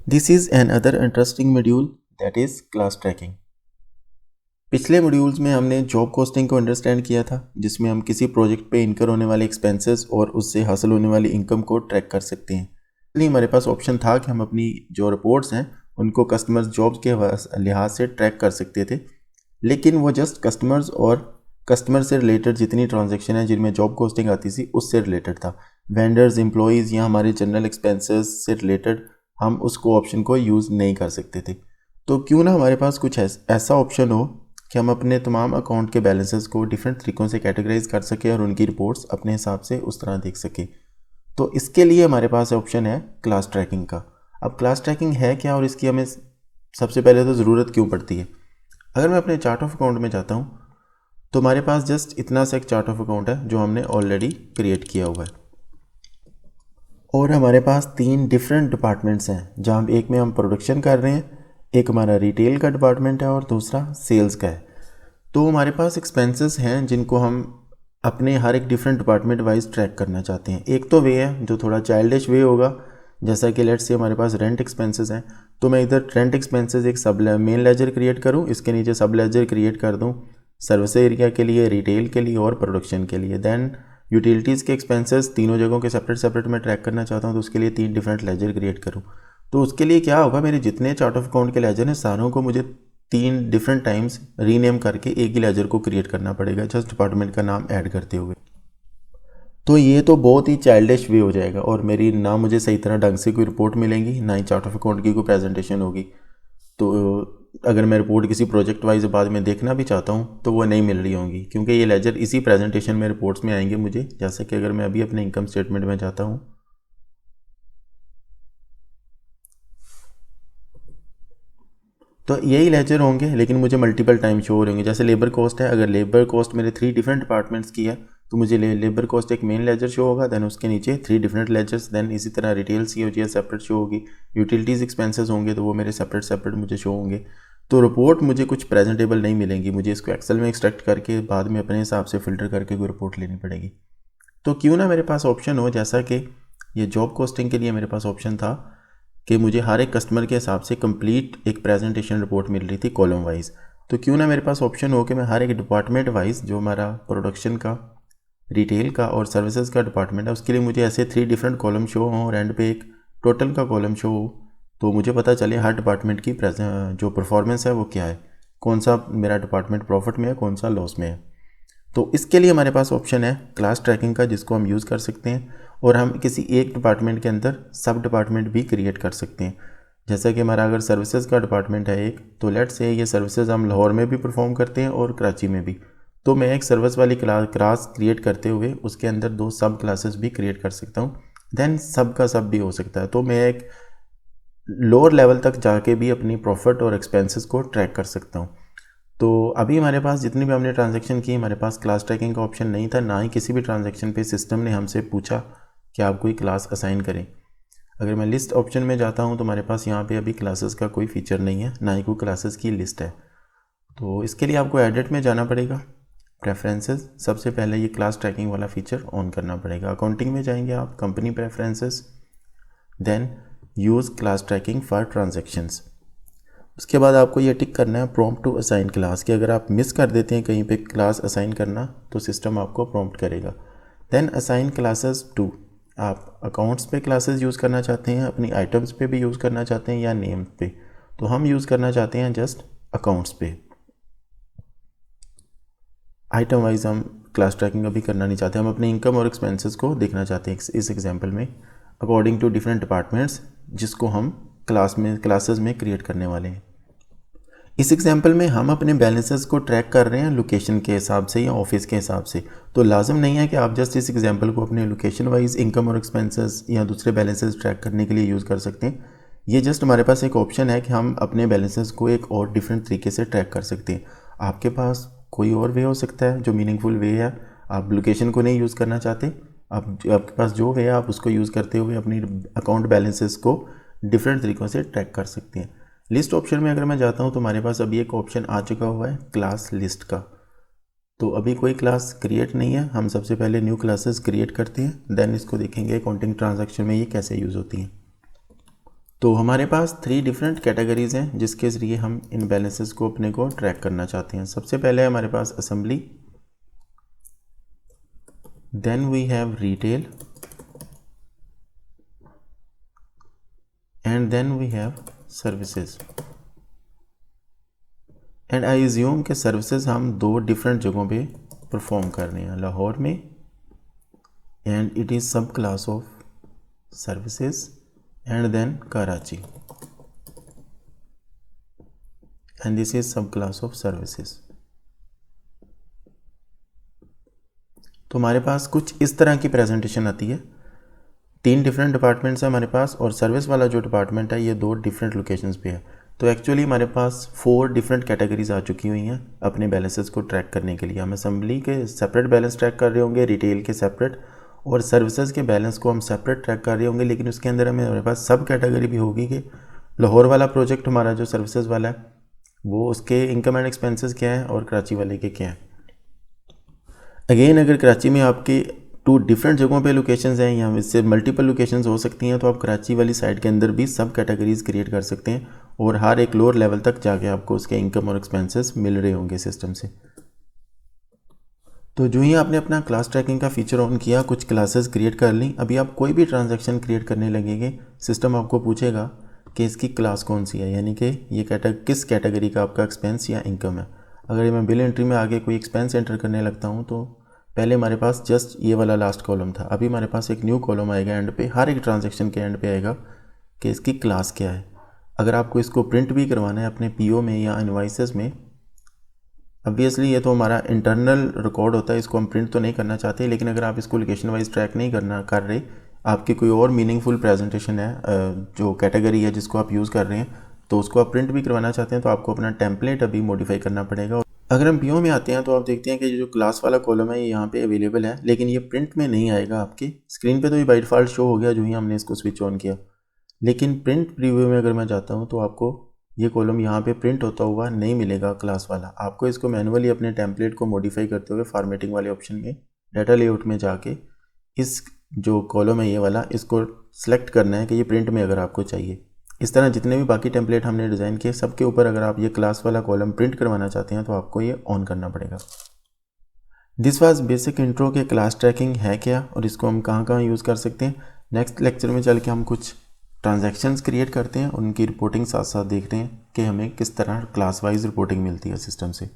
This is another interesting module that is class tracking. पिछले modules में हमने job costing को अंडरस्टैंड किया था, जिसमें हम किसी प्रोजेक्ट पे इनकर होने वाले एक्सपेंसेस और उससे हासिल होने वाली इनकम को ट्रैक कर सकते हैं। इसलिए हमारे पास ऑप्शन था कि हम अपनी जो रिपोर्ट्स हैं उनको कस्टमर्स जॉब्स के लिहाज से ट्रैक कर सकते थे, लेकिन वो जस्ट कस्टमर्स और कस्टमर से रिलेटेड जितनी ट्रांजेक्शन है जिनमें जॉब कॉस्टिंग आती थी उससे रिलेटेड था। वेंडर्स, एम्प्लॉयज़ या हमारे जनरल एक्सपेंसेस से रिलेटेड हम उसको ऑप्शन को यूज़ नहीं कर सकते थे। तो क्यों ना हमारे पास कुछ ऐसा ऑप्शन हो कि हम अपने तमाम अकाउंट के बैलेंसेस को डिफरेंट तरीक़ों से कैटेगराइज कर सकें और उनकी रिपोर्ट्स अपने हिसाब से उस तरह देख सकें। तो इसके लिए हमारे पास ऑप्शन है क्लास ट्रैकिंग का। अब क्लास ट्रैकिंग है क्या और इसकी हमें सबसे पहले तो ज़रूरत क्यों पड़ती है? अगर मैं अपने चार्ट ऑफ अकाउंट में जाता हूँ तो हमारे पास जस्ट इतना सा एक चार्ट ऑफ अकाउंट है जो हमने ऑलरेडी क्रिएट किया हुआ है, और हमारे पास 3 डिफरेंट डिपार्टमेंट्स हैं, जहाँ एक में हम प्रोडक्शन कर रहे हैं, एक हमारा रिटेल का डिपार्टमेंट है और दूसरा सेल्स का है। तो हमारे पास एक्सपेंसेस हैं जिनको हम अपने हर एक डिफरेंट डिपार्टमेंट वाइज ट्रैक करना चाहते हैं। एक तो वे है जो थोड़ा चाइल्डिश वे होगा, जैसा कि लेट्स से हमारे पास रेंट एक्सपेंसेस हैं, तो मैं इधर रेंट एक्सपेंसेस एक सब मेन लेजर क्रिएट करूं, इसके नीचे सब लेजर क्रिएट कर दूं सर्विस एरिया के लिए, रिटेल के लिए और प्रोडक्शन के लिए। देन यूटिलिटीज़ के एक्सपेंसेस तीनों जगहों के सेपरेट मैं ट्रैक करना चाहता हूं, तो उसके लिए 3 डिफरेंट लेजर क्रिएट करूं। तो उसके लिए क्या होगा, मेरे जितने चार्ट ऑफ अकाउंट के लेजर हैं सारों को मुझे 3 डिफरेंट टाइम्स रीनेम करके एक ही लेजर को क्रिएट करना पड़ेगा, जस्ट डिपार्टमेंट का नाम ऐड करते हुए। तो ये तो बहुत ही चाइल्डिश वे हो जाएगा और मेरी ना मुझे सही तरह ढंग से कोई रिपोर्ट मिलेंगी, ना ही चार्ट ऑफ अकाउंट की कोई प्रेजेंटेशन होगी। तो अगर मैं रिपोर्ट किसी प्रोजेक्ट वाइज बाद में देखना भी चाहता हूँ तो वो नहीं मिल रही होंगी, क्योंकि ये लेजर इसी प्रेजेंटेशन में रिपोर्ट्स में आएंगे मुझे। जैसे कि अगर मैं अभी अपने इनकम स्टेटमेंट में जाता हूँ तो यही लेजर होंगे, लेकिन मुझे मल्टीपल टाइम शो हो रहे होंगे। जैसे लेबर कॉस्ट है, अगर लेबर कॉस्ट मेरे 3 डिफरेंट डिपार्टमेंट्स की है तो मुझे लेबर कॉस्ट एक मेन लेजर शो होगा, देन उसके नीचे 3 डिफरेंट लेजर्स, देन इसी तरह रिटेल COGS सेपरेट शो होगी, यूटिलिटीज़ एक्सपेंसेस होंगे तो वो मेरे सेपरेट मुझे शो होंगे। तो रिपोर्ट मुझे कुछ प्रेजेंटेबल नहीं मिलेंगी, मुझे इसको एक्सेल में एक्सट्रैक्ट करके बाद में अपने हिसाब से फ़िल्टर करके कोई रिपोर्ट लेनी पड़ेगी। तो क्यों ना मेरे पास ऑप्शन हो, जैसा कि ये जॉब कॉस्टिंग के लिए मेरे पास ऑप्शन था कि मुझे हर एक कस्टमर के हिसाब से कंप्लीट एक प्रेजेंटेशन रिपोर्ट मिल रही थी कॉलम वाइज। तो क्यों ना मेरे पास ऑप्शन हो कि मैं हर एक डिपार्टमेंट वाइज, जो हमारा प्रोडक्शन का, रिटेल का और सर्विसेज का डिपार्टमेंट है, उसके लिए मुझे ऐसे 3 डिफरेंट कॉलम शो हों और एंड पे एक टोटल का कॉलम शो हो, तो मुझे पता चले हर डिपार्टमेंट की जो परफॉर्मेंस है वो क्या है, कौन सा मेरा डिपार्टमेंट प्रॉफिट में है, कौन सा लॉस में है। तो इसके लिए हमारे पास ऑप्शन है क्लास ट्रैकिंग का, जिसको हम यूज़ कर सकते हैं और हम किसी एक डिपार्टमेंट के अंदर सब डिपार्टमेंट भी क्रिएट कर सकते हैं। जैसा कि हमारा अगर सर्विसेज का डिपार्टमेंट है एक, तो लेट्स से ये सर्विसेज हम लाहौर में भी परफॉर्म करते हैं और कराची में भी, तो मैं एक सर्विस वाली क्लास क्रिएट करते हुए उसके अंदर 2 सब क्लासेस भी क्रिएट कर सकता हूँ। देन सब का सब भी हो सकता है, तो मैं एक लोअर लेवल तक जाके भी अपनी प्रॉफिट और एक्सपेंसेस को ट्रैक कर सकता हूँ। तो अभी हमारे पास जितनी भी हमने ट्रांजैक्शन की, हमारे पास क्लास ट्रैकिंग का ऑप्शन नहीं था, ना ही किसी भी ट्रांजैक्शन पे सिस्टम ने हमसे पूछा कि आप कोई क्लास असाइन करें। अगर मैं लिस्ट ऑप्शन में जाता हूँ तो हमारे पास यहाँ पे अभी क्लासेस का कोई फीचर नहीं है, ना ही कोई क्लासेस की लिस्ट है। तो इसके लिए आपको एडिट में जाना पड़ेगा, प्रेफरेंसेस, सबसे पहले ये क्लास ट्रैकिंग वाला फीचर ऑन करना पड़ेगा। अकाउंटिंग में जाएंगे आप, company preferences, then use class tracking for transactions. उसके बाद आपको ये टिक करना है प्रॉम्प्ट टू असाइन क्लास, कि अगर आप मिस कर देते हैं कहीं पे क्लास असाइन करना तो सिस्टम आपको प्रॉम्प्ट करेगा। देन असाइन क्लासेस टू, आप अकाउंट्स पे क्लासेस यूज़ करना चाहते हैं, अपनी आइटम्स पे भी यूज़ करना चाहते हैं या नेम पे, तो हम यूज़ करना चाहते हैं जस्ट अकाउंट्स पे। आइटम वाइज हम क्लास ट्रैकिंग अभी करना नहीं चाहते, हम अपने इनकम और एक्सपेंसेस को देखना चाहते हैं इस एग्जाम्पल में अकॉर्डिंग टू डिफरेंट डिपार्टमेंट्स, जिसको हम क्लासेस में क्रिएट करने वाले हैं। इस एग्जाम्पल में हम अपने बैलेंसेस को ट्रैक कर रहे हैं लोकेशन के हिसाब से या ऑफिस के हिसाब से, तो लाजम नहीं है कि आप जस्ट इस एग्जाम्पल को अपने लोकेशन वाइज इनकम और एक्सपेंसेस या दूसरे बैलेंसेस ट्रैक करने के लिए यूज़ कर सकते हैं। ये जस्ट हमारे पास एक ऑप्शन है कि हम अपने बैलेंसेस को एक और डिफरेंट तरीके से ट्रैक कर सकते हैं। आपके पास कोई और वे हो सकता है जो मीनिंगफुल वे है, आप लोकेशन को नहीं यूज़ करना चाहते, आपके पास जो वे है आप उसको यूज़ करते हुए अपनी अकाउंट बैलेंसेस को डिफरेंट तरीक़ों से ट्रैक कर सकते हैं। लिस्ट ऑप्शन में अगर मैं जाता हूं तो हमारे पास अभी एक ऑप्शन आ चुका हुआ है क्लास लिस्ट का। तो अभी कोई क्लास क्रिएट नहीं है, हम सबसे पहले न्यू क्लासेस क्रिएट करते हैं, देन इसको देखेंगे अकाउंटिंग ट्रांजैक्शन में ये कैसे यूज़ होती हैं। तो हमारे पास 3 डिफरेंट कैटेगरीज हैं जिसके ज़रिए हम इन बैलेंसेस को अपने को ट्रैक करना चाहते हैं। सबसे पहले हमारे पास assembly, then we have retail and then we have services. And I assume के सर्विसेज हम 2 डिफरेंट जगहों पे परफॉर्म कर रहे हैं, लाहौर में, and it is sub class of services, and then Karachi, and this is sub class of services. तो हमारे पास कुछ इस तरह की प्रेजेंटेशन आती है। 3 डिफरेंट डिपार्टमेंट्स हैं हमारे पास, और सर्विस वाला जो डिपार्टमेंट है ये 2 डिफरेंट लोकेशंस पे है। तो एक्चुअली हमारे पास 4 डिफरेंट कैटेगरीज आ चुकी हुई हैं अपने बैलेंसेस को ट्रैक करने के लिए। हम असेंबली के सेपरेट बैलेंस ट्रैक कर रहे होंगे, रिटेल के सेपरेट, और सर्विसेज के बैलेंस को हम सेपरेट ट्रैक कर रहे होंगे। लेकिन उसके अंदर हमारे पास सब कैटेगरी भी होगी कि लाहौर वाला प्रोजेक्ट हमारा जो सर्विसेज वाला है वो उसके इनकम एंड एक्सपेंसेस क्या है और कराची वाले के क्या हैं। अगेन अगर कराची में आपके 2 डिफरेंट जगहों पे लोकेशंस हैं या इससे मल्टीपल लोकेशंस हो सकती हैं, तो आप कराची वाली साइड के अंदर भी सब कैटेगरीज क्रिएट कर सकते हैं और हर एक लोअर लेवल तक जाके आपको उसके इनकम और एक्सपेंसेस मिल रहे होंगे सिस्टम से। तो जो ही आपने अपना क्लास ट्रैकिंग का फीचर ऑन किया, कुछ क्लासेस क्रिएट कर ली, अभी आप कोई भी ट्रांजैक्शन क्रिएट करने लगेंगे, सिस्टम आपको पूछेगा कि इसकी क्लास कौन सी है, यानी कि ये किस कैटेगरी का आपका एक्सपेंस या इनकम है। अगर मैं बिल एंट्री में आगे कोई एक्सपेंस एंटर करने लगता हूँ तो पहले हमारे पास जस्ट ये वाला लास्ट कॉलम था, अभी हमारे पास एक न्यू कॉलम आएगा एंड पे, हर एक ट्रांजैक्शन के एंड पे आएगा कि इसकी क्लास क्या है। अगर आपको इसको प्रिंट भी करवाना है अपने पीओ में या इनवॉइसेस में, ऑब्वियसली ये तो हमारा इंटरनल रिकॉर्ड होता है, इसको हम प्रिंट तो नहीं करना चाहते, लेकिन अगर आप इसको लोकेशन वाइज ट्रैक नहीं कर रहे, आपकी कोई और मीनिंगफुल प्रेजेंटेशन है जो कैटेगरी है जिसको आप यूज़ कर रहे हैं, तो उसको आप प्रिंट भी करवाना चाहते हैं तो आपको अपना टेम्पलेट अभी मॉडिफाई करना पड़ेगा। अगर हम पीओ में आते हैं तो आप देखते हैं कि जो क्लास वाला कॉलम है ये यहाँ पे अवेलेबल है, लेकिन ये प्रिंट में नहीं आएगा आपके स्क्रीन पे। तो ये बाय डिफ़ॉल्ट शो हो गया जो ही हमने इसको स्विच ऑन किया, लेकिन प्रिंट प्रीव्यू में अगर मैं जाता हूँ तो आपको ये कॉलम यहाँ पे प्रिंट होता हुआ नहीं मिलेगा क्लास वाला। आपको इसको मैनुअली अपने टेम्पलेट को मॉडिफाई करते हुए फॉर्मेटिंग वाले ऑप्शन में डाटा लेआउट में जाके इस जो कॉलम है ये वाला, इसको सिलेक्ट करना है कि ये प्रिंट में अगर आपको चाहिए। इस तरह जितने भी बाकी टेम्पलेट हमने डिज़ाइन किए सबके ऊपर अगर आप ये क्लास वाला कॉलम प्रिंट करवाना चाहते हैं तो आपको ये ऑन करना पड़ेगा। दिस वाज बेसिक इंट्रो के क्लास ट्रैकिंग है क्या और इसको हम कहाँ कहाँ यूज़ कर सकते हैं। नेक्स्ट लेक्चर में चल के हम कुछ ट्रांजैक्शंस क्रिएट करते हैं, उनकी रिपोर्टिंग साथ साथ देखते हैं कि हमें किस तरह क्लास वाइज रिपोर्टिंग मिलती है सिस्टम से।